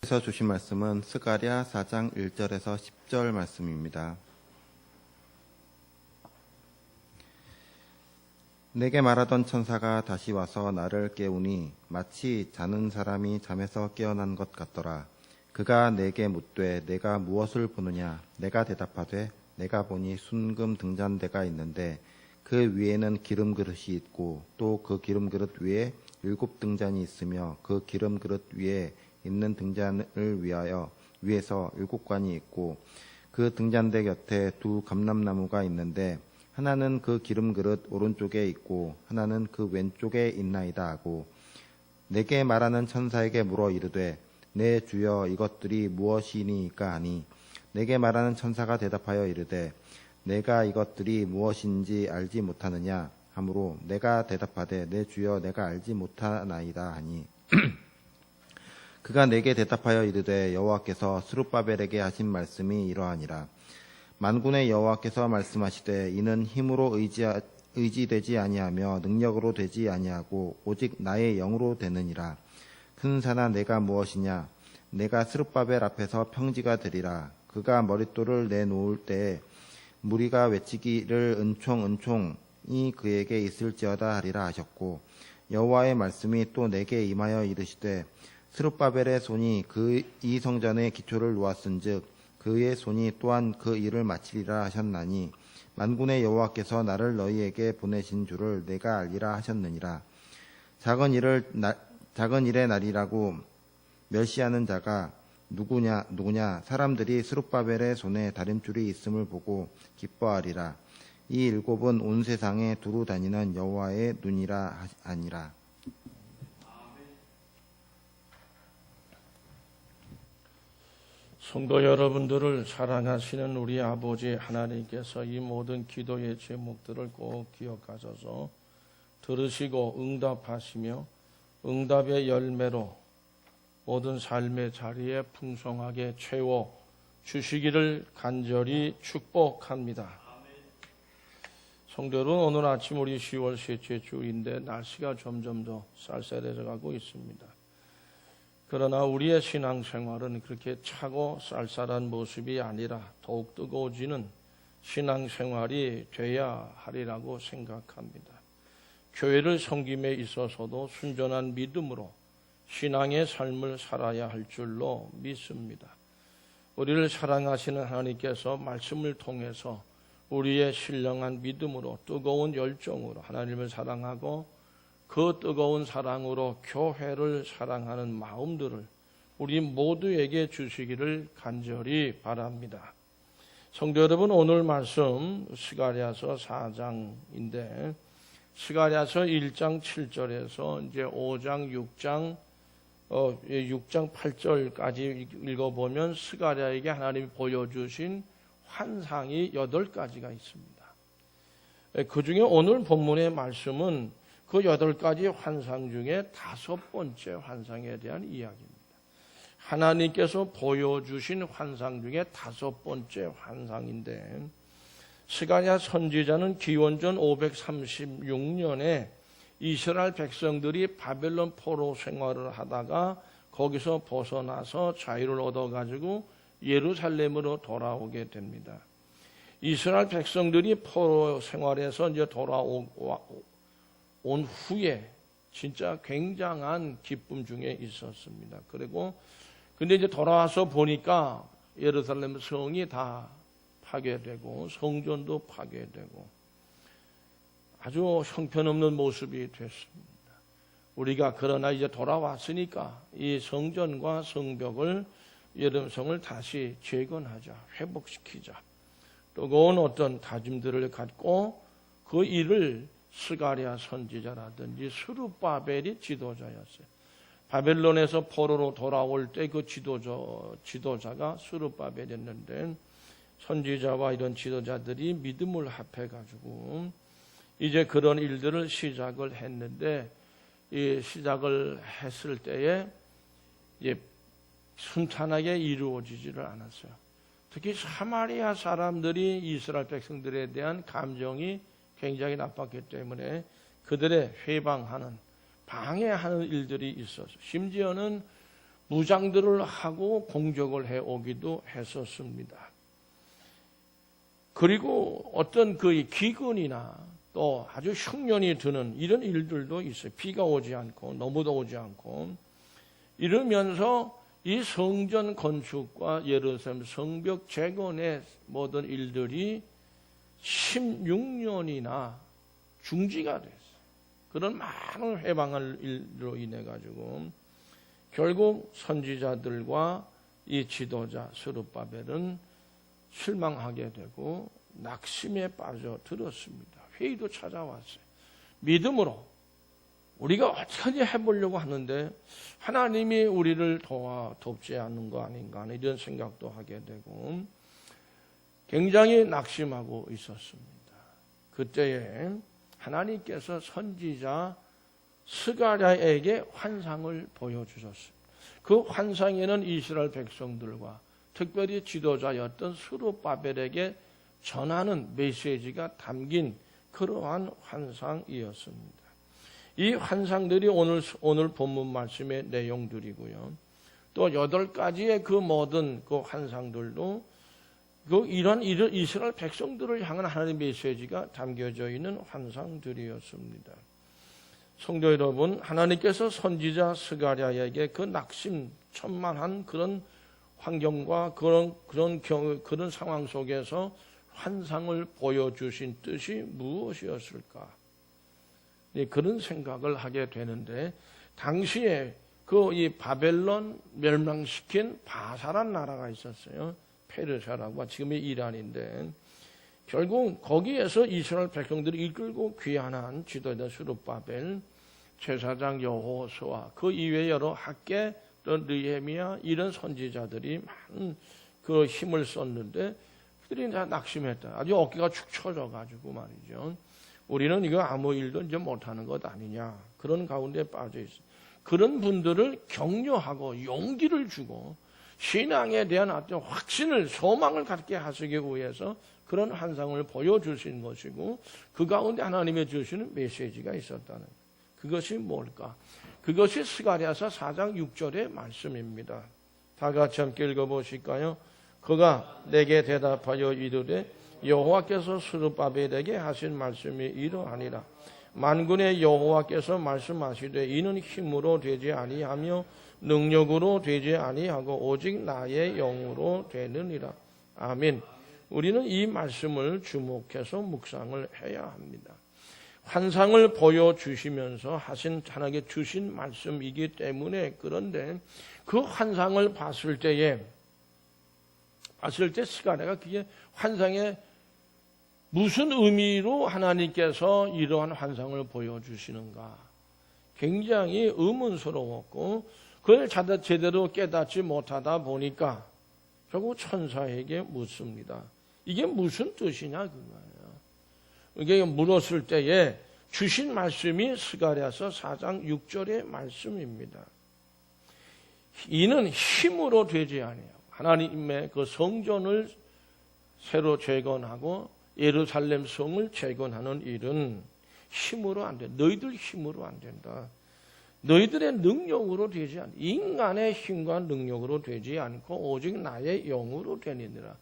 에서 주신 말씀은 스가랴 4장 1절에서 10절 말씀입니다. 내게 말하던 천사가 다시 와서 나를 깨우니 마치 자는 사람이 잠에서 깨어난 것 같더라. 그가 내게 묻되 내가 무엇을 보느냐? 내가 대답하되 내가 보니 순금 등잔대가 있는데 그 위에는 기름 그릇이 있고 또 그 기름 그릇 위에 7 등잔이 있으며 그 기름 그릇 위에 있는 등잔을 위에서 7관이 있고 그 등잔대 곁에 2 감람나무가 있는데 하나는 그 기름 그릇 오른쪽에 있고 하나는 그 왼쪽에 있나이다 하고 내게 말하는 천사에게 물어 이르되 내 주여 이것들이 무엇이니까 하니 내게 말하는 천사가 대답하여 이르되 내가 이것들이 무엇인지 알지 못하느냐 하므로 내가 대답하되 내 주여 내가 알지 못하나이다 하니 그가 내게 대답하여 이르되 여호와께서 스룹바벨에게 하신 말씀이 이러하니라. 만군의 여호와께서 말씀하시되 이는 힘으로 의지되지 아니하며 능력으로 되지 아니하고 오직 나의 영으로 되느니라. 큰 산아 내가 무엇이냐? 내가 스룹바벨 앞에서 평지가 되리라. 그가 머릿돌을 내놓을 때에 무리가 외치기를 은총이 그에게 있을지어다 하리라 하셨고 여호와의 말씀이 또 내게 임하여 이르시되 스룹바벨의 손이 이 성전의 기초를 놓았은즉 그의 손이 또한 그 일을 마치리라 하셨나니 만군의 여호와께서 나를 너희에게 보내신 줄을 내가 알리라 하셨느니라. 작은 일의 날이라고 멸시하는 자가 누구냐 사람들이 스룹바벨의 손에 다림줄이 있음을 보고 기뻐하리라. 이 7은 온 세상에 두루 다니는 여호와의 눈이라 하니라. 성도 여러분들을 사랑하시는 우리 아버지 하나님께서 이 모든 기도의 제목들을 꼭 기억하셔서 들으시고 응답하시며 응답의 열매로 모든 삶의 자리에 풍성하게 채워 주시기를 간절히 축복합니다. 성도 여러분, 오늘 아침 우리 10월 셋째 주인데 날씨가 점점 더 쌀쌀해져 가고 있습니다. 그러나 우리의 신앙생활은 그렇게 차고 쌀쌀한 모습이 아니라 더욱 뜨거워지는 신앙생활이 돼야 하리라고 생각합니다. 교회를 섬김에 있어서도 순전한 믿음으로 신앙의 삶을 살아야 할 줄로 믿습니다. 우리를 사랑하시는 하나님께서 말씀을 통해서 우리의 신령한 믿음으로 뜨거운 열정으로 하나님을 사랑하고 그 뜨거운 사랑으로 교회를 사랑하는 마음들을 우리 모두에게 주시기를 간절히 바랍니다. 성도 여러분, 오늘 말씀 스가랴서 4장인데 스가랴서 1장 7절에서 이제 5장 6장 8절까지 읽어보면 스가랴에게 하나님이 보여주신 환상이 8가지가 있습니다. 그 중에 오늘 본문의 말씀은 그 8가지 환상 중에 5번째 환상에 대한 이야기입니다. 하나님께서 보여주신 환상 중에 5번째 환상인데 스가랴 선지자는 기원전 536년에 이스라엘 백성들이 바벨론 포로 생활을 하다가 거기서 벗어나서 자유를 얻어가지고 예루살렘으로 돌아오게 됩니다. 이스라엘 백성들이 포로 생활에서 이제 돌아온 후에 진짜 굉장한 기쁨 중에 있었습니다. 근데 이제 돌아와서 보니까 예루살렘 성이 다 파괴되고 성전도 파괴되고 아주 형편없는 모습이 됐습니다. 우리가 그러나 이제 돌아왔으니까 이 성전과 성벽을 예루살렘을 다시 재건하자, 회복시키자. 뜨거운 어떤 다짐들을 갖고 그 일을 스가랴 선지자라든지 스룹바벨이 지도자였어요. 바벨론에서 포로로 돌아올 때 그 지도자가 스룹바벨이었는데 선지자와 이런 지도자들이 믿음을 합해가지고 이제 그런 일들을 시작을 했는데 이 시작을 했을 때에 이제 순탄하게 이루어지지를 않았어요. 특히 사마리아 사람들이 이스라엘 백성들에 대한 감정이 굉장히 나빴기 때문에 그들의 회방하는 방해하는 일들이 있어서 심지어는 무장들을 하고 공격을 해오기도 했었습니다. 그리고 어떤 그 기근이나 또 아주 흉년이 드는 이런 일들도 있어요. 비가 오지 않고 너무도 오지 않고 이러면서 이 성전 건축과 예루살렘 성벽 재건의 모든 일들이 16년이나 중지가 됐어요. 그런 많은 해방할 일로 인해 가지고 결국 선지자들과 이 지도자 스룹바벨은 실망하게 되고 낙심에 빠져들었습니다. 회의도 찾아왔어요. 믿음으로 우리가 어떻게 해보려고 하는데 하나님이 우리를 돕지 않는 거 아닌가 이런 생각도 하게 되고 굉장히 낙심하고 있었습니다. 그때에 하나님께서 선지자 스가랴에게 환상을 보여주셨습니다. 그 환상에는 이스라엘 백성들과 특별히 지도자였던 스룹바벨에게 전하는 메시지가 담긴 그러한 환상이었습니다. 이 환상들이 오늘 본문 말씀의 내용들이고요. 또 8가지의 그 모든 그 환상들도 이런 이스라엘 백성들을 향한 하나님의 메시지가 담겨져 있는 환상들이었습니다. 성도 여러분, 하나님께서 선지자 스가랴에게 그 낙심천만한 그런 환경과 그런 상황 속에서 환상을 보여주신 뜻이 무엇이었을까? 그런 생각을 하게 되는데 당시에 이 바벨론 멸망시킨 바사란 나라가 있었어요. 페르시아라고 지금의 이란인데 결국 거기에서 이스라엘 백성들이 이끌고 귀환한 지도자 스룹바벨, 제사장 여호수아, 그 이외 여러 학계, 또 느헤미야 이런 선지자들이 많은 그 힘을 썼는데 그들이 다 낙심했다. 아주 어깨가 축 처져 가지고 말이죠. 우리는 이거 아무 일도 이제 못하는 것 아니냐. 그런 가운데 빠져 있어. 그런 분들을 격려하고 용기를 주고 신앙에 대한 어떤 확신을, 소망을 갖게 하시기 위해서 그런 환상을 보여주신 것이고 그 가운데 하나님의 주시는 메시지가 있었다는 거예요. 그것이 뭘까? 그것이 스가랴서 4장 6절의 말씀입니다. 다 같이 함께 읽어보실까요? 그가 내게 대답하여 이르되 여호와께서 스룹바벨에게 하신 말씀이 이러하니라. 만군의 여호와께서 말씀하시되 이는 힘으로 되지 아니하며 능력으로 되지 아니하고 오직 나의 영으로 되느니라. 아멘. 우리는 이 말씀을 주목해서 묵상을 해야 합니다. 환상을 보여주시면서 하나님께 주신 말씀이기 때문에 그런데 그 환상을 봤을 때 스가랴가 그게 환상에 무슨 의미로 하나님께서 이러한 환상을 보여주시는가 굉장히 의문스러웠고 그걸 제대로 깨닫지 못하다 보니까 결국 천사에게 묻습니다. 이게 무슨 뜻이냐 그거예요. 이게 물었을 때에 주신 말씀이 스가랴서 4장 6절의 말씀입니다. 이는 힘으로 되지 아니에요. 하나님의 그 성전을 새로 재건하고 예루살렘 성을 재건하는 일은 힘으로 안 돼. 너희들 힘으로 안 된다. 너희들의 능력으로 되지 않고 인간의 힘과 능력으로 되지 않고 오직 나의 영으로 되느니라.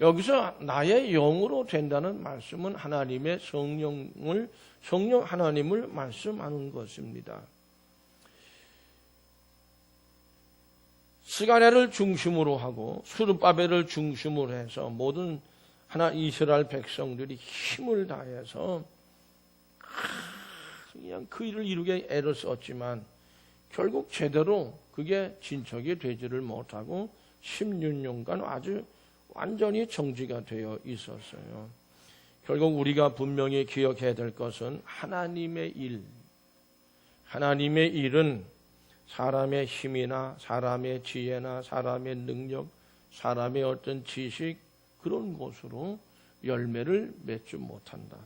여기서 나의 영으로 된다는 말씀은 하나님의 성령 하나님을 말씀하는 것입니다. 스가랴를 중심으로 하고 스룹바벨을 중심으로 해서 모든 이스라엘 백성들이 힘을 다해서 그냥 그 일을 이루게 애를 썼지만 결국 제대로 그게 진척이 되지를 못하고 16년간 아주 완전히 정지가 되어 있었어요. 결국 우리가 분명히 기억해야 될 것은 하나님의 일은 사람의 힘이나 사람의 지혜나 사람의 능력, 사람의 어떤 지식 그런 것으로 열매를 맺지 못한다.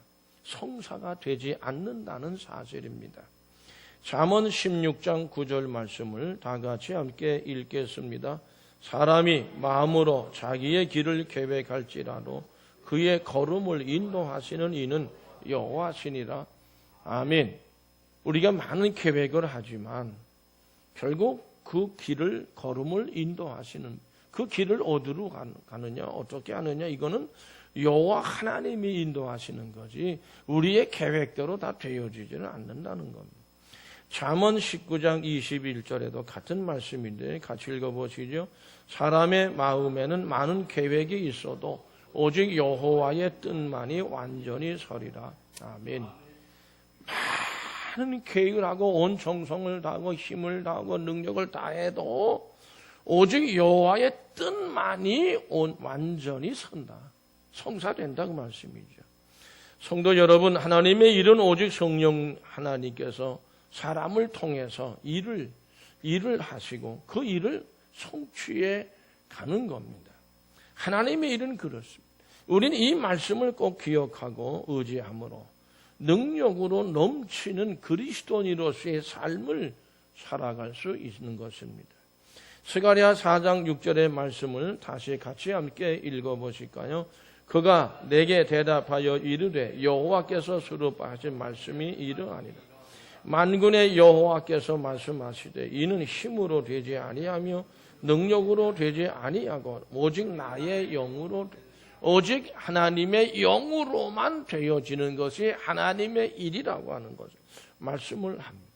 성사가 되지 않는다는 사실입니다. 잠언 16장 9절 말씀을 다 같이 함께 읽겠습니다. 사람이 마음으로 자기의 길을 계획할지라도 그의 걸음을 인도하시는 이는 여호와시니라. 아멘. 우리가 많은 계획을 하지만 결국 그 길을 걸음을 인도하시는, 그 길을 어디로 가느냐, 어떻게 하느냐, 이거는 여호와 하나님이 인도하시는 거지 우리의 계획대로 다 되어지지는 않는다는 겁니다. 잠언 19장 21절에도 같은 말씀인데 같이 읽어보시죠. 사람의 마음에는 많은 계획이 있어도 오직 여호와의 뜻만이 완전히 서리라. 아멘. 많은 계획을 하고 온 정성을 다하고 힘을 다하고 능력을 다해도 오직 여호와의 뜻만이 완전히 선다. 성사된다 그 말씀이죠. 성도 여러분, 하나님의 일은 오직 성령 하나님께서 사람을 통해서 일을 하시고 그 일을 성취해 가는 겁니다. 하나님의 일은 그렇습니다. 우리는 이 말씀을 꼭 기억하고 의지함으로 능력으로 넘치는 그리스도인으로서의 삶을 살아갈 수 있는 것입니다. 스가랴 4장 6절의 말씀을 다시 같이 함께 읽어보실까요? 그가 내게 대답하여 이르되 여호와께서 수르바하신 말씀이 이러하니라. 만군의 여호와께서 말씀하시되 이는 힘으로 되지 아니하며 능력으로 되지 아니하고 오직 나의 영으로, 오직 하나님의 영으로만 되어지는 것이 하나님의 일이라고 하는 것을 말씀을 합니다.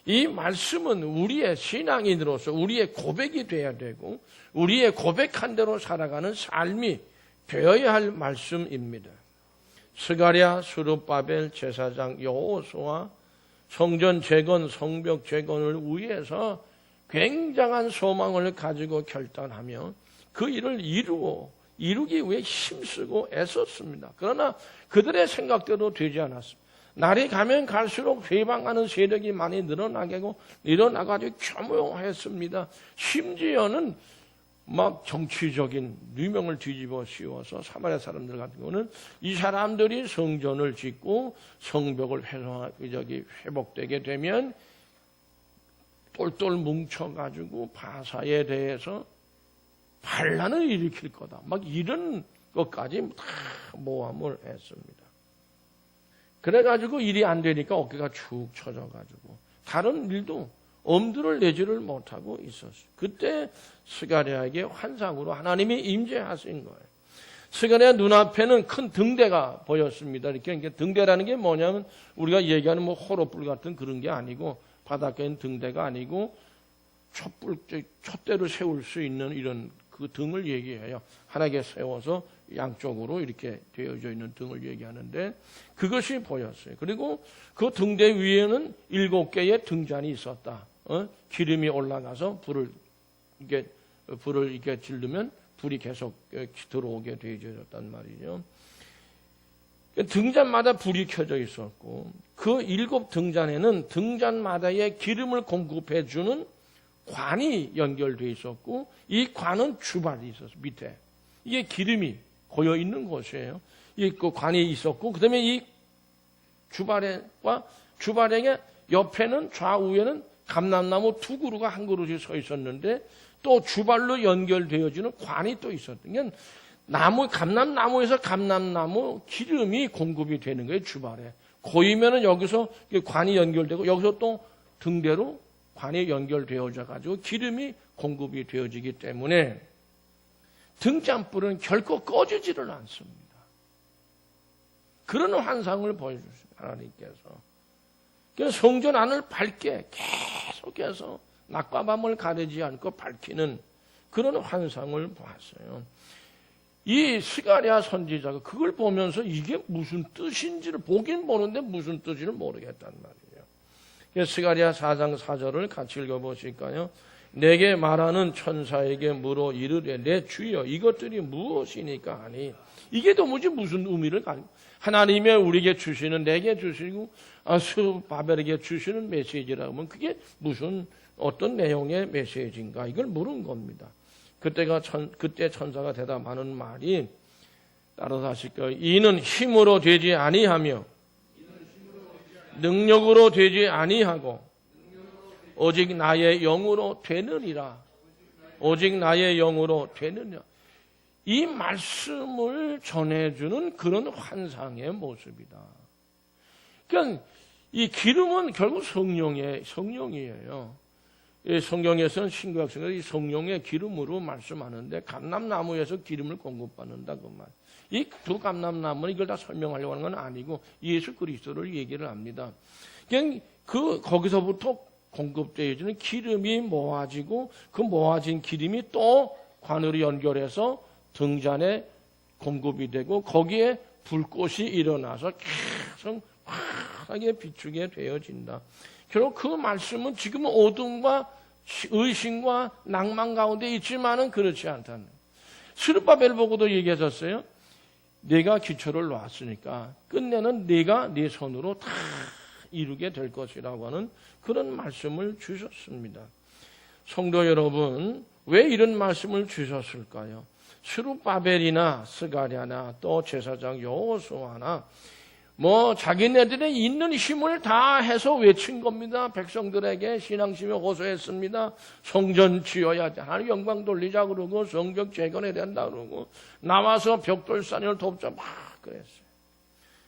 이 말씀은 우리의 신앙인으로서 우리의 고백이 돼야 되고 우리의 고백한 대로 살아가는 삶이 되어야 할 말씀입니다. 스가랴, 스룹바벨, 제사장 여호수아 성전 재건, 성벽 재건을 위해서 굉장한 소망을 가지고 결단하며 그 일을 이루기 위해 힘쓰고 애썼습니다. 그러나 그들의 생각대로 되지 않았습니다. 날이 가면 갈수록 회방하는 세력이 많이 늘어나가지고 교묘했습니다. 심지어는 막 정치적인 누명을 뒤집어 씌워서 사마리아 사람들 같은 경우는 이 사람들이 성전을 짓고 성벽을 회복되게 되면 똘똘 뭉쳐가지고 바사에 대해서 반란을 일으킬 거다. 막 이런 것까지 다 모함을 했습니다. 그래가지고 일이 안 되니까 어깨가 축 처져가지고 다른 일도 엄두를 내지를 못하고 있었어요. 그때 스가랴에게 환상으로 하나님이 임재하신 거예요. 스가랴 눈앞에는 큰 등대가 보였습니다. 이렇게 등대라는 게 뭐냐면 우리가 얘기하는 뭐 호로불 같은 그런 게 아니고 바닷가에 있는 등대가 아니고 촛대를 세울 수 있는 이런 그 등을 얘기해요. 하나님께 세워서 양쪽으로 이렇게 되어져 있는 등을 얘기하는데 그것이 보였어요. 그리고 그 등대 위에는 7개의 등잔이 있었다. 기름이 올라가서 불을 이렇게 지르면 불이 계속 들어오게 되어졌단 말이죠. 등잔마다 불이 켜져 있었고 그 7 등잔에는 등잔마다의 기름을 공급해 주는 관이 연결되어 있었고 이 관은 주발이 있었어요. 밑에 이게 기름이 고여 있는 곳이에요. 이 관이 있었고 그다음에 이 주발과 주발의 옆에는 좌우에는 감람나무 2그루가 한 그루씩 서 있었는데 또 주발로 연결되어지는 관이 또 있었던 감람나무에서 감람나무 기름이 공급이 되는 거예요. 주발에 고이면은 여기서 관이 연결되고 여기서 또 등대로 관이 연결되어져 가지고 기름이 공급이 되어지기 때문에 등잔불은 결코 꺼지지를 않습니다. 그런 환상을 보여주십니다. 하나님께서. 그래서 성전 안을 밝게 계속해서 낮과 밤을 가리지 않고 밝히는 그런 환상을 보았어요. 이 스가랴 선지자가 그걸 보면서 이게 무슨 뜻인지를 보긴 보는데 무슨 뜻인지를 모르겠단 말이에요. 스가랴 4장 4절을 같이 읽어보실까요? 내게 말하는 천사에게 물어 이르되 내 주여 이것들이 무엇이니까 하니 이게 도무지 무슨 의미를 가지고 하나님의 우리에게 주시는 내게 주시고 스룹바벨에게 주시는 메시지라고 하면 그게 무슨 어떤 내용의 메시지인가 이걸 물은 겁니다. 그때 천사가 대답하는 말이 따라서 하실 거예요. 이는 힘으로 되지 아니하며 능력으로 되지 아니하고 오직 나의 영으로 되느니라. 오직 나의 영으로 되느냐. 이 말씀을 전해주는 그런 환상의 모습이다. 그러니까 이 기름은 결국 성령이에요. 성경에서는 신구약성에서 성령의 기름으로 말씀하는데 감람나무에서 기름을 공급받는다 그 말. 이 두 감람나무는 이걸 다 설명하려고 하는 건 아니고 예수 그리스도를 얘기를 합니다. 그냥 거기서부터 공급되어지는 기름이 모아지고 그 모아진 기름이 또 관으로 연결해서 등잔에 공급이 되고 거기에 불꽃이 일어나서 계속 환하게 비추게 되어진다. 결국 그 말씀은 지금은 어둠과 의심과 낭만 가운데 있지만은 그렇지 않다는. 스룹바벨 보고도 얘기하셨어요. 내가 기초를 놓았으니까 끝내는 내가 네 손으로 다 이루게 될 것이라고 하는 그런 말씀을 주셨습니다. 성도 여러분, 왜 이런 말씀을 주셨을까요? 스룹바벨이나 스가랴나 또 제사장 여호수아나 자기네들의 있는 힘을 다 해서 외친 겁니다. 백성들에게 신앙심에 호소했습니다. 성전 지어야 돼. 하나님 영광 돌리자 그러고 성벽 재건해야 된다 그러고 나와서 벽돌산을 돕자 막 그랬어요.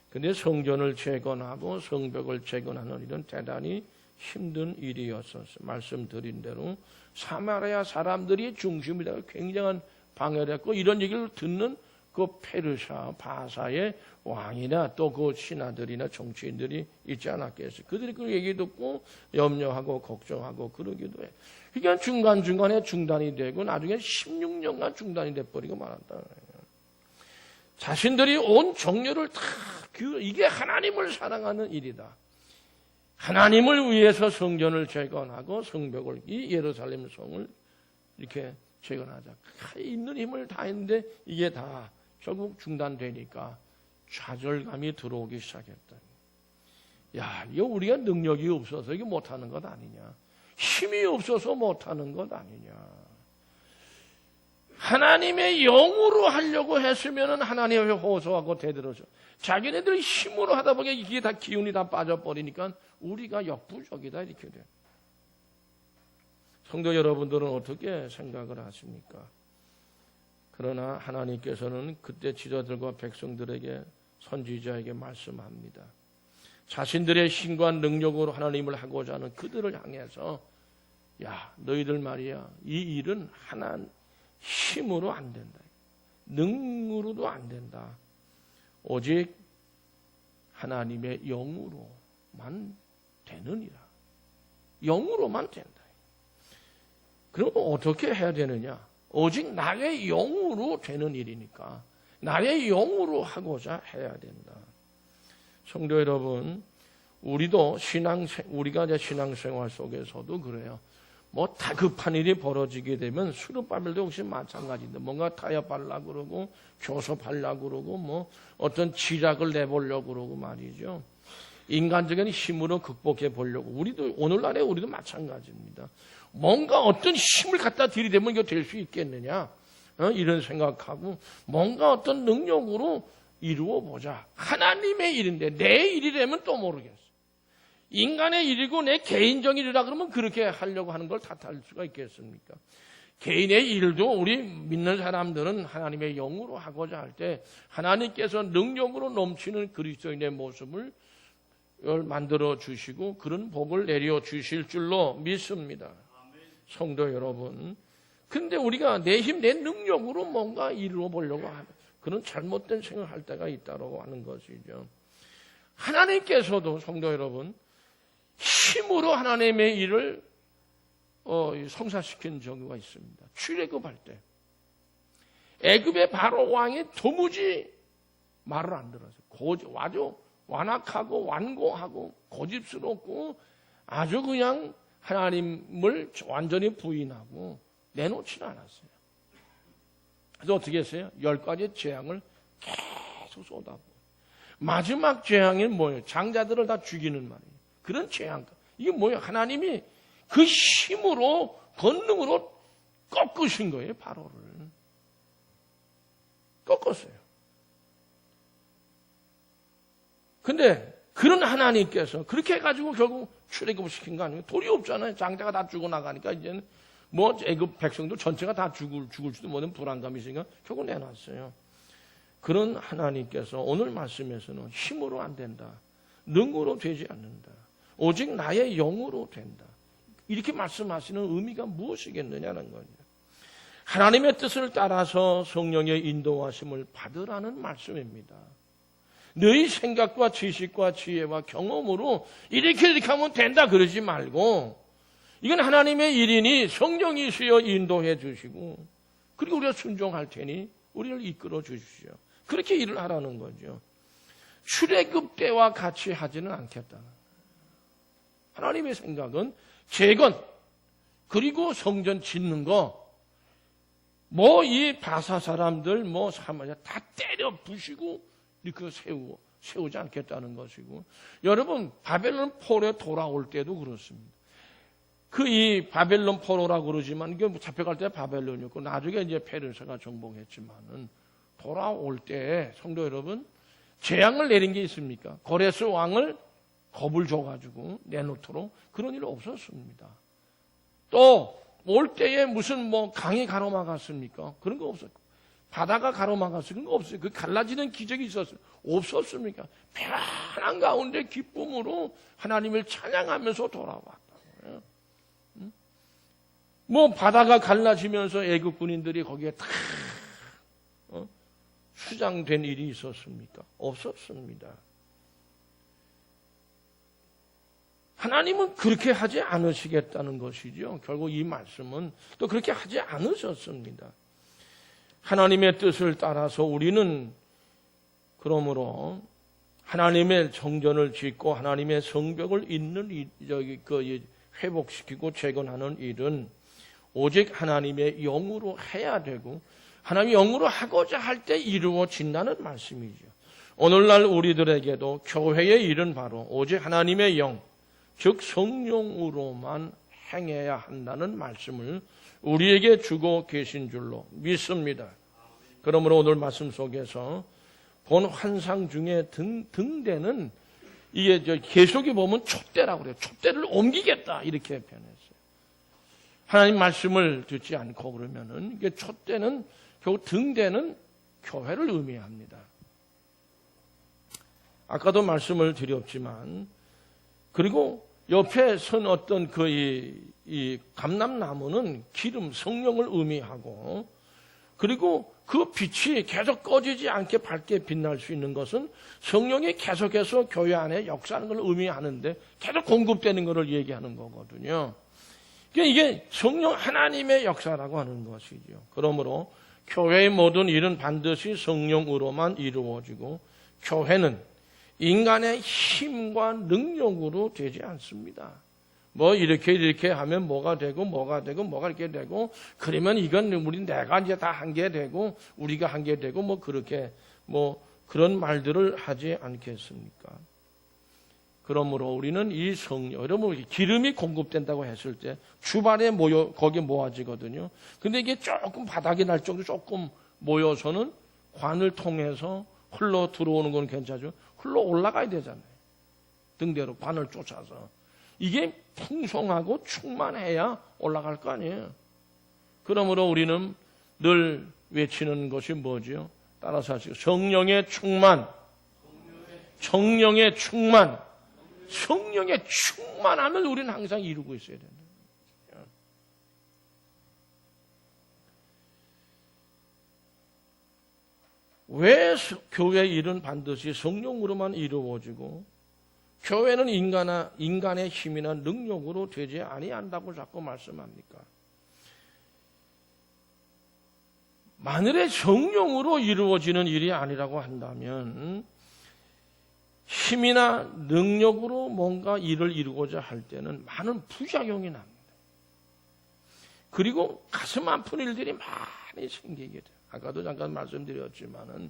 근데 성전을 재건하고 성벽을 재건하는 일은 대단히 힘든 일이었었어요. 말씀드린 대로 사마리아 사람들이 중심이 되고 굉장한 방해를 했고 이런 얘기를 듣는 그 페르시아 바사의 왕이나 또 그 신하들이나 정치인들이 있지 않았겠어요. 그들이 그 얘기 듣고 염려하고 걱정하고 그러기도 해. 그러니까 중간중간에 중단이 되고 나중에 16년간 중단이 돼버리고 말았다. 자신들이 온 정열을 다 이게 하나님을 사랑하는 일이다. 하나님을 위해서 성전을 재건하고 성벽을 이 예루살렘 성을 이렇게 재건하자. 있는 힘을 다 했는데 이게 다 결국 중단되니까 좌절감이 들어오기 시작했다. 야, 이거 우리가 능력이 없어서 이게 못하는 것 아니냐. 힘이 없어서 못하는 것 아니냐. 하나님의 영으로 하려고 했으면 하나님의 호소하고 대들어서 자기네들 힘으로 하다 보니 이게 다 기운이 다 빠져버리니까 우리가 역부족이다 이렇게 돼. 성도 여러분들은 어떻게 생각을 하십니까? 그러나 하나님께서는 그때 지도자들과 백성들에게 선지자에게 말씀합니다. 자신들의 힘과 능력으로 하나님을 하고자 하는 그들을 향해서 야 너희들 말이야 이 일은 하나님 힘으로 안 된다. 능으로도 안 된다. 오직 하나님의 영으로만 되느니라. 영으로만 된다. 그럼 어떻게 해야 되느냐? 오직 나의 영으로 되는 일이니까 나의 영으로 하고자 해야 된다. 성도 여러분, 우리가 이제 신앙생활 속에서도 그래요. 다급한 일이 벌어지게 되면 스룹바벨도 역시 마찬가지인데 뭔가 타협하려고 그러고 교섭하려고 그러고 어떤 지략을 내보려고 그러고 말이죠. 인간적인 힘으로 극복해 보려고 오늘날에 우리도 마찬가지입니다. 뭔가 어떤 힘을 갖다 들이대면 이거 될 수 있겠느냐 이런 생각하고 뭔가 어떤 능력으로 이루어 보자. 하나님의 일인데 내 일이라면 또 모르겠어. 인간의 일이고 내 개인적 일이라 그러면 그렇게 하려고 하는 걸 탓할 수가 있겠습니까? 개인의 일도 우리 믿는 사람들은 하나님의 영으로 하고자 할 때 하나님께서 능력으로 넘치는 그리스도인의 모습을 만들어 주시고 그런 복을 내려 주실 줄로 믿습니다. 성도 여러분, 근데 우리가 내 힘, 내 능력으로 뭔가 이루어 보려고 하는 그런 잘못된 생각을 할 때가 있다고 하는 것이죠. 하나님께서도 성도 여러분 힘으로 하나님의 일을 성사시킨 경우가 있습니다. 출애굽할 때 애굽의 바로 왕이 도무지 말을 안 들었어요. 아주 완악하고 완고하고 고집스럽고 아주 그냥 하나님을 완전히 부인하고 내놓지는 않았어요. 그래서 어떻게 했어요? 10가지 재앙을 계속 쏟아부어요. 마지막 재앙이 뭐예요? 장자들을 다 죽이는 말이에요. 그런 재앙. 이게 뭐예요? 하나님이 그 힘으로 권능으로 꺾으신 거예요. 바로를. 꺾었어요. 근데 그런 하나님께서 그렇게 해가지고 결국 출애굽을 시킨 거 아니에요? 돌이 없잖아요. 장자가 다 죽어 나가니까 이제는 애굽 백성들 전체가 다 죽을지도 모르는 불안감이 있으니까 결국 내놨어요. 그런 하나님께서 오늘 말씀에서는 힘으로 안 된다. 능으로 되지 않는다. 오직 나의 영으로 된다. 이렇게 말씀하시는 의미가 무엇이겠느냐는 거죠. 하나님의 뜻을 따라서 성령의 인도하심을 받으라는 말씀입니다. 너희 생각과 지식과 지혜와 경험으로 이렇게 하면 된다 그러지 말고, 이건 하나님의 일이니 성령이시여 인도해 주시고, 그리고 우리가 순종할 테니 우리를 이끌어 주십시오. 그렇게 일을 하라는 거죠. 출애굽 때와 같이 하지는 않겠다. 하나님의 생각은 재건, 그리고 성전 짓는 거, 뭐 이 바사 사람들 뭐 사마리아 다 때려 부시고 이렇게 세우지 않겠다는 것이고, 여러분 바벨론 포로에 돌아올 때도 그렇습니다. 그 이 바벨론 포로라고 그러지만 이게 잡혀갈 때 바벨론이었고 나중에 이제 페르시아가 정복했지만은 돌아올 때 성도 여러분 재앙을 내린 게 있습니까? 고레스 왕을 겁을 줘가지고 내놓도록 그런 일 없었습니다. 또 올 때에 무슨 뭐 강이 가로막았습니까? 그런 거 없었고, 바다가 가로막았어요. 그런 거 없어요. 그 갈라지는 기적이 있었어요. 없었습니까? 편한 가운데 기쁨으로 하나님을 찬양하면서 돌아왔다고요. 뭐 바다가 갈라지면서 애국 군인들이 거기에 다 수장된 일이 있었습니까? 없었습니다. 하나님은 그렇게 하지 않으시겠다는 것이죠. 결국 이 말씀은 또 그렇게 하지 않으셨습니다. 하나님의 뜻을 따라서 우리는 그러므로 하나님의 정전을 짓고 하나님의 성벽을 잇는 회복시키고 재건하는 일은 오직 하나님의 영으로 해야 되고 하나님의 영으로 하고자 할 때 이루어진다는 말씀이죠. 오늘날 우리들에게도 교회의 일은 바로 오직 하나님의 영, 즉 성령으로만 행해야 한다는 말씀을 우리에게 주고 계신 줄로 믿습니다. 그러므로 오늘 말씀 속에서 본 환상 중에 등대는 이게 계속에 보면 촛대라고 그래요. 촛대를 옮기겠다 이렇게 표현했어요. 하나님 말씀을 듣지 않고 그러면은 이게 촛대는 결국 등대는 교회를 의미합니다. 아까도 말씀을 드렸지만, 그리고 옆에 선 어떤 이 감람나무는 기름, 성령을 의미하고, 그리고 그 빛이 계속 꺼지지 않게 밝게 빛날 수 있는 것은 성령이 계속해서 교회 안에 역사하는 걸 의미하는데 계속 공급되는 것을 얘기하는 거거든요. 그러니까 이게 성령 하나님의 역사라고 하는 것이죠. 그러므로 교회의 모든 일은 반드시 성령으로만 이루어지고 교회는 인간의 힘과 능력으로 되지 않습니다. 뭐 이렇게 하면 뭐가 되고 이렇게 되고, 그러면 이건 내가 이제 다 한 게 되고 우리가 한 게 되고 뭐 그렇게 뭐 그런 말들을 하지 않겠습니까? 그러므로 우리는 이 성령, 여러분 기름이 공급된다고 했을 때 주발에 거기에 모아지거든요. 근데 이게 조금 바닥이 날 정도 조금 모여서는 관을 통해서 흘러 들어오는 건 괜찮죠. 흘러 올라가야 되잖아요. 등대로 관을 쫓아서. 이게 풍성하고 충만해야 올라갈 거 아니에요. 그러므로 우리는 늘 외치는 것이 뭐죠? 따라서 하시고, 성령의 충만, 성령의 충만, 성령의 충만함을 우리는 항상 이루고 있어야 된다. 왜 교회 일은 반드시 성령으로만 이루어지고 교회는 인간의 힘이나 능력으로 되지 아니한다고 자꾸 말씀합니까? 만일에 성령으로 이루어지는 일이 아니라고 한다면 힘이나 능력으로 뭔가 일을 이루고자 할 때는 많은 부작용이 납니다. 그리고 가슴 아픈 일들이 많이 생기게 돼요. 아까도 잠깐 말씀드렸지만은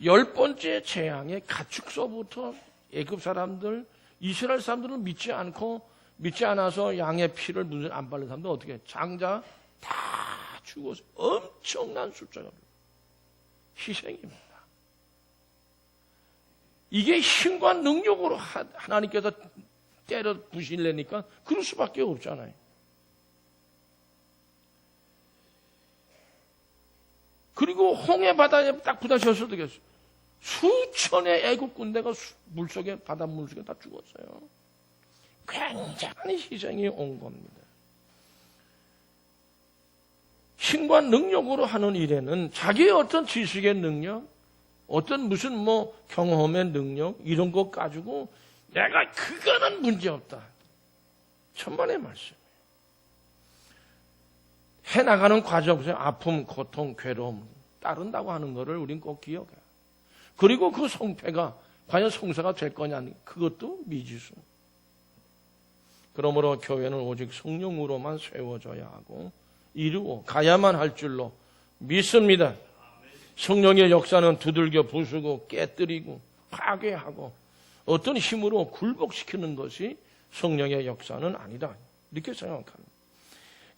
10번째 재앙의 가축서부터 애굽 사람들, 이스라엘 사람들은 믿지 않아서 양의 피를 눈에 안 바른 사람들 어떻게 해? 장자 다 죽어서 엄청난 숫자가 희생입니다. 이게 힘과 능력으로 하나님께서 때려 부시려니까 그럴 수밖에 없잖아요. 그리고 홍해 바다에 딱 부딪혔을 때 수천의 애국 군대가 물속에 바닷물 속에 다 죽었어요. 굉장한 희생이 온 겁니다. 힘과 능력으로 하는 일에는 자기의 어떤 지식의 능력, 어떤 무슨 뭐 경험의 능력 이런 것 가지고 내가 그거는 문제없다. 천만의 말씀이에요. 해나가는 과정에서 아픔, 고통, 괴로움 따른다고 하는 것을 우린 꼭 기억해요. 그리고 그 성패가 과연 성사가 될 거냐 그것도 미지수. 그러므로 교회는 오직 성령으로만 세워져야 하고 이루어 가야만 할 줄로 믿습니다. 성령의 역사는 두들겨 부수고 깨뜨리고 파괴하고 어떤 힘으로 굴복시키는 것이 성령의 역사는 아니다. 이렇게 생각합니다.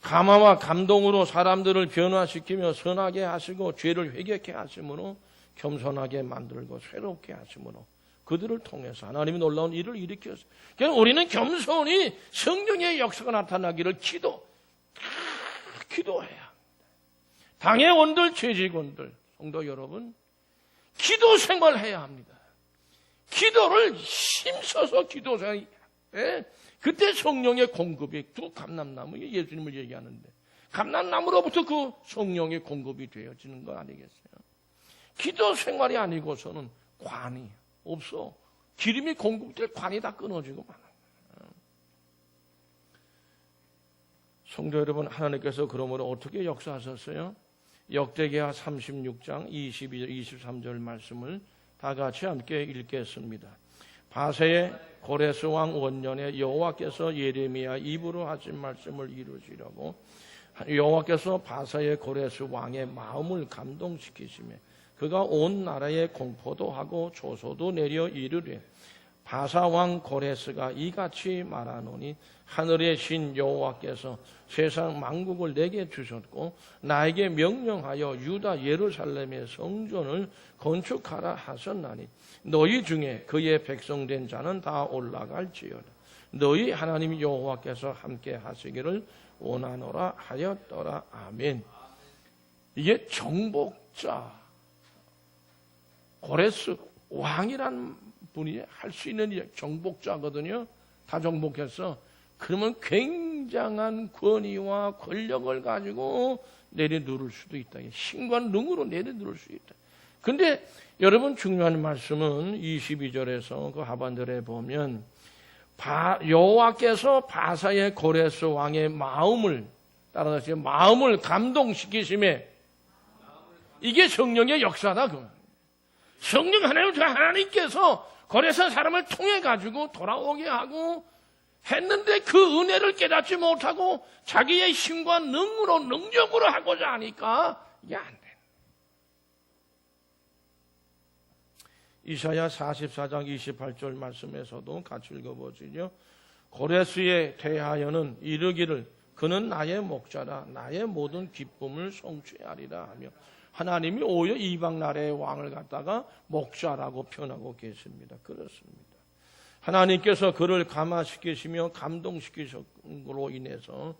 감화와 감동으로 사람들을 변화시키며 선하게 하시고 죄를 회개케 하심으로 겸손하게 만들고 새롭게 하심으로 그들을 통해서 하나님이 놀라운 일을 일으켰어요. 그러니까 우리는 겸손히 성령의 역사가 나타나기를 기도해야 합니다. 당회원들, 재직원들, 성도 여러분, 기도 생활해야 합니다. 기도를 힘써서 기도 생활. 그때 성령의 공급이 두 감람나무, 예수님을 얘기하는데 감람나무로부터 그 성령의 공급이 되어지는 거 아니겠어요? 기도 생활이 아니고서는 관이 없어. 기름이 공급될 관이 다 끊어지고 말아요. 성도 여러분, 하나님께서 그러므로 어떻게 역사하셨어요? 역대기하 36장 22절 23절 말씀을 다 같이 함께 읽겠습니다. 바세의 고레스 왕 원년에 여호와께서 예레미야 입으로 하신 말씀을 이루시려고 여호와께서 바사의 고레스 왕의 마음을 감동시키시며 그가 온 나라에 공포도 하고 조소도 내려 이르되 바사 왕 고레스가 이같이 말하노니 하늘의 신 여호와께서 세상 만국을 내게 주셨고 나에게 명령하여 유다 예루살렘의 성전을 건축하라 하셨나니 너희 중에 그의 백성된 자는 다 올라갈지어다. 너희 하나님 여호와께서 함께 하시기를 원하노라 하였더라. 아멘. 이게 정복자 고레스 왕이란 분이 할 수 있는 일, 정복자거든요. 다 정복했어. 그러면 굉장한 권위와 권력을 가지고 내려누를 수도 있다. 힘과 능으로 내려누를 수 있다. 근데 여러분 중요한 말씀은 22절에서 그 하반절에 보면 여호와께서 바사의 고레스 왕의 마음을 따라서 마음을 감동시키심에 이게 성령의 역사다. 성령 하나님께서 고레스 사람을 통해 가지고 돌아오게 하고 했는데 그 은혜를 깨닫지 못하고 자기의 힘과 능력으로 하고자 하니까 이게 안 돼. 이사야 44장 28절 말씀에서도 같이 읽어보시죠. 고레스에 대하여는 이르기를 그는 나의 목자라 나의 모든 기쁨을 성취하리라 하며 하나님이 오히려 이방 나라의 왕을 갖다가 목자라고 표현하고 계십니다. 그렇습니다. 하나님께서 그를 감화시키시며 감동시키심으로 인해서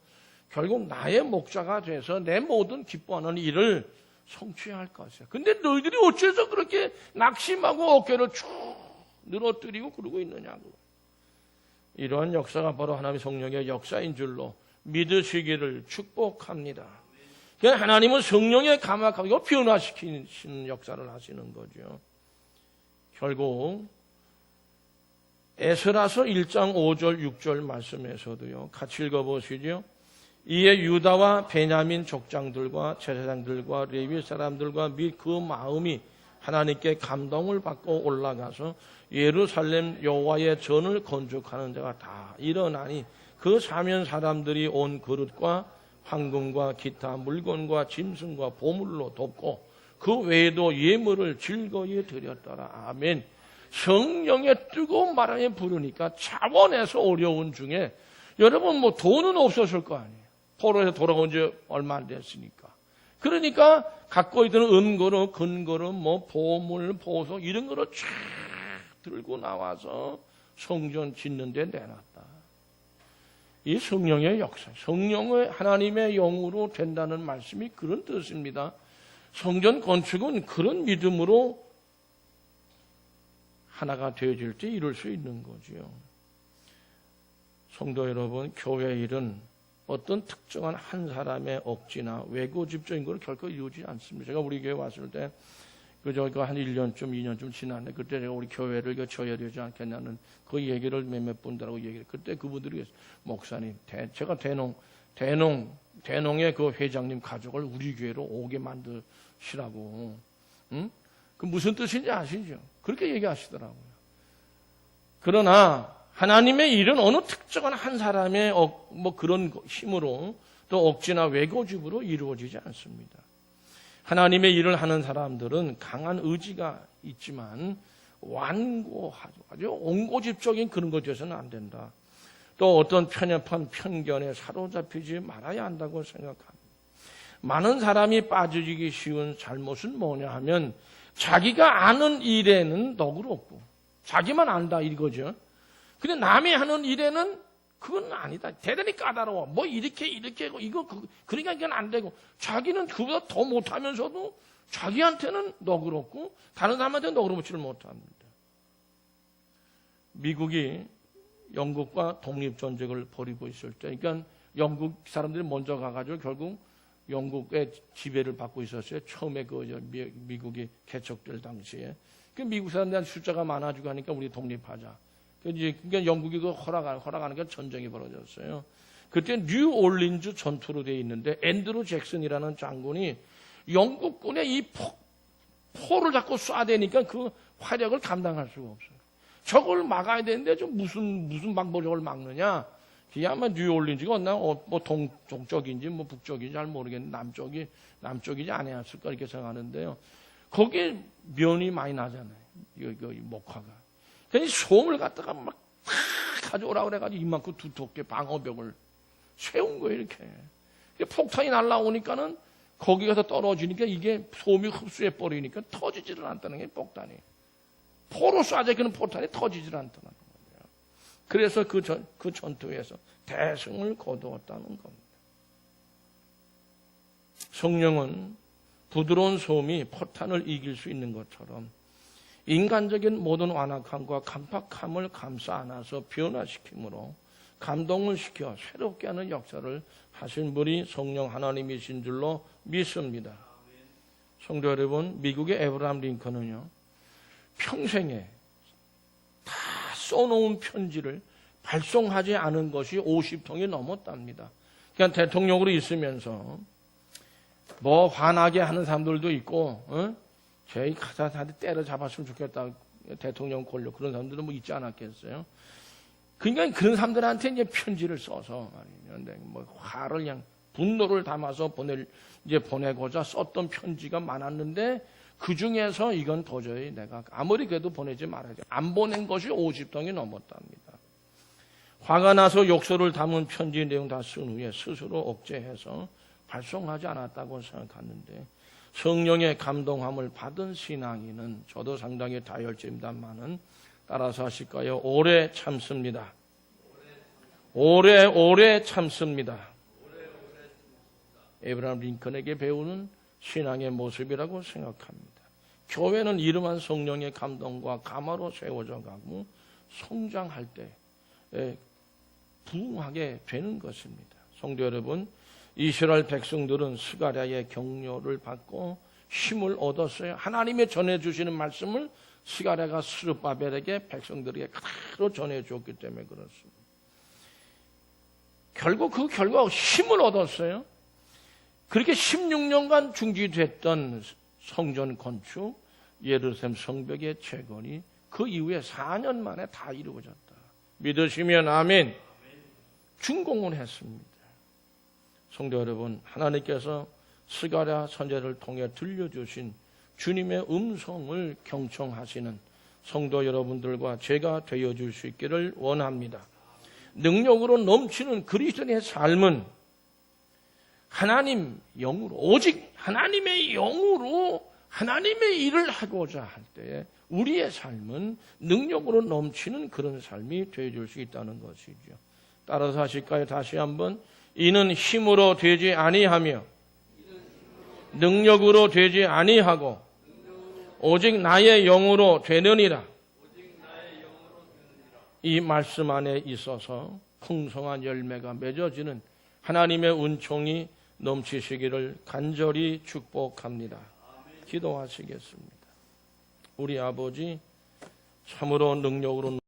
결국 나의 목자가 돼서 내 모든 기뻐하는 일을 성취할 것이야. 근데 너희들이 어째서 그렇게 낙심하고 어깨를 쭉 늘어뜨리고 그러고 있느냐고. 이러한 역사가 바로 하나님의 성령의 역사인 줄로 믿으시기를 축복합니다. 하나님은 성령의 감화하고 변화시키는 역사를 하시는 거죠. 결국 에스라서 1장 5절 6절 말씀에서도요. 같이 읽어보시죠. 이에 유다와 베냐민 족장들과 제사장들과 레위 사람들과 및 그 마음이 하나님께 감동을 받고 올라가서 예루살렘 여호와의 전을 건축하는 자가 다 일어나니 그 사면 사람들이 온 그릇과 황금과 기타 물건과 짐승과 보물로 돕고 그 외에도 예물을 즐거이 드렸더라. 아멘. 성령의 뜨거운 바람에 부르니까 차원에서 어려운 중에 여러분 뭐 돈은 없었을 거 아니에요. 포로에서 돌아온 지 얼마 안 됐으니까. 그러니까 갖고 있던 은거로 근거로 뭐 보물 보석 이런 거를 쫙 들고 나와서 성전 짓는 데 내놨다. 이 성령의 역사, 성령의 하나님의 영으로 된다는 말씀이 그런 뜻입니다. 성전 건축은 그런 믿음으로 하나가 되어질 때 이룰 수 있는 거지요. 성도 여러분, 교회 일은 어떤 특정한 한 사람의 억지나 외고집적인 걸 결코 이루지 않습니다. 제가 우리 교회 왔을 때 그저 한 1년쯤, 2년쯤 지났는데 그때 제가 우리 교회를 줘야 되지 않겠냐는 그 얘기를 몇몇 분들하고 얘기를. 그때 그분들이 목사님, 제가 대농의 그 회장님 가족을 우리 교회로 오게 만드시라고. 응? 그 무슨 뜻인지 아시죠? 그렇게 얘기하시더라고요. 그러나 하나님의 일은 어느 특정한 한 사람의 뭐 그런 힘으로 또 억지나 외고집으로 이루어지지 않습니다. 하나님의 일을 하는 사람들은 강한 의지가 있지만 완고하죠. 아주 옹고집적인 그런 것에 대해서는 안 된다. 또 어떤 편협한 편견에 사로잡히지 말아야 한다고 생각합니다. 많은 사람이 빠지기 쉬운 잘못은 뭐냐 하면 자기가 아는 일에는 너그럽고 자기만 안다 이거죠. 근데 남이 하는 일에는 그건 아니다. 대단히 까다로워. 뭐 이렇게 하고 이거 그러니까 이건 안 되고 자기는 그보다 더 못하면서도 자기한테는 너그럽고 다른 사람한테는 너그럽지를 못합니다. 미국이 영국과 독립전쟁을 벌이고 있을 때 그러니까 영국 사람들이 먼저 가가지고 결국 영국의 지배를 받고 있었어요. 처음에 미국이 개척될 당시에. 그 미국 사람들한테 숫자가 많아지고 하니까 우리 독립하자. 그러니까 영국이 그 허락하니까 전쟁이 벌어졌어요. 그때 뉴올린즈 전투로 되어 있는데 앤드루 잭슨이라는 장군이 영국군의 이 포를 자꾸 쏴대니까 그 화력을 감당할 수가 없어요. 저걸 막아야 되는데 좀 무슨 방법으로 저걸 막느냐? 그게 아마 뉴올린즈가 뭐 동쪽인지 뭐 북쪽인지 잘 모르겠는데 남쪽이지 아니었을까 이렇게 생각하는데요. 거기에 면이 많이 나잖아요. 이거 목화가. 그래서 솜을 갖다가 막 가져오라고 그래가지고 이만큼 두텁게 방어벽을 세운 거예요, 이렇게. 폭탄이 날라오니까는 거기 가서 떨어지니까 이게 솜이 흡수해버리니까 터지지를 않다는 게 폭탄이. 포로 쏴져 있는 포탄이 터지지를 않다는 거예요. 그래서 그 전투에서 대승을 거두었다는 겁니다. 성령은 부드러운 솜이 포탄을 이길 수 있는 것처럼 인간적인 모든 완악함과 간팍함을 감싸 안아서 변화시킴으로 감동을 시켜 새롭게 하는 역사를 하신 분이 성령 하나님이신 줄로 믿습니다. 성도 여러분, 미국의 에브라함 링컨은요, 평생에 다 써놓은 편지를 발송하지 않은 것이 50통이 넘었답니다. 그러니까 대통령으로 있으면서 뭐 화나게 하는 사람들도 있고, 저희 가사한테 때려잡았으면 좋겠다. 대통령 권력 그런 사람들도 뭐 있지 않았겠어요? 그러니까 그런 사람들한테 이제 편지를 써서 말이죠. 뭐 화를 그냥 분노를 담아서 보내고자 썼던 편지가 많았는데 그 중에서 이건 도저히 내가 아무리 그래도 보내지 말아야지. 안 보낸 것이 50통이 넘었답니다. 화가 나서 욕설을 담은 편지 내용 다 쓴 후에 스스로 억제해서 발송하지 않았다고 생각하는데 성령의 감동함을 받은 신앙인은 저도 상당히 다혈질입니다만은 따라서 하실까요? 오래 참습니다. 오래 참습니다. 에브라함 링컨에게 배우는 신앙의 모습이라고 생각합니다. 교회는 이러한 성령의 감동과 감화로 세워져 가고 성장할 때 부흥하게 되는 것입니다. 성도 여러분, 이스라엘 백성들은 스가랴의 격려를 받고 힘을 얻었어요. 하나님의 전해주시는 말씀을 스가랴가 스룹바벨에게 백성들에게 그대로 전해주었기 때문에 그렇습니다. 결국 그 결과 힘을 얻었어요. 그렇게 16년간 중지됐던 성전 건축, 예루살렘 성벽의 재건이 그 이후에 4년 만에 다 이루어졌다. 믿으시면 아멘. 준공을 했습니다. 성도 여러분, 하나님께서 스가랴 선지자를 통해 들려주신 주님의 음성을 경청하시는 성도 여러분들과 제가 되어줄 수 있기를 원합니다. 능력으로 넘치는 그리스도인의 삶은 하나님 영으로, 오직 하나님의 영으로 하나님의 일을 하고자 할 때에 우리의 삶은 능력으로 넘치는 그런 삶이 되어줄 수 있다는 것이죠. 따라서 하실까요? 다시 한번. 이는 힘으로 되지 아니하며 능력으로 되지 아니하고 오직 나의 영으로 되느니라. 이 말씀 안에 있어서 풍성한 열매가 맺어지는 하나님의 은총이 넘치시기를 간절히 축복합니다. 기도하시겠습니다. 우리 아버지, 참으로 능력으로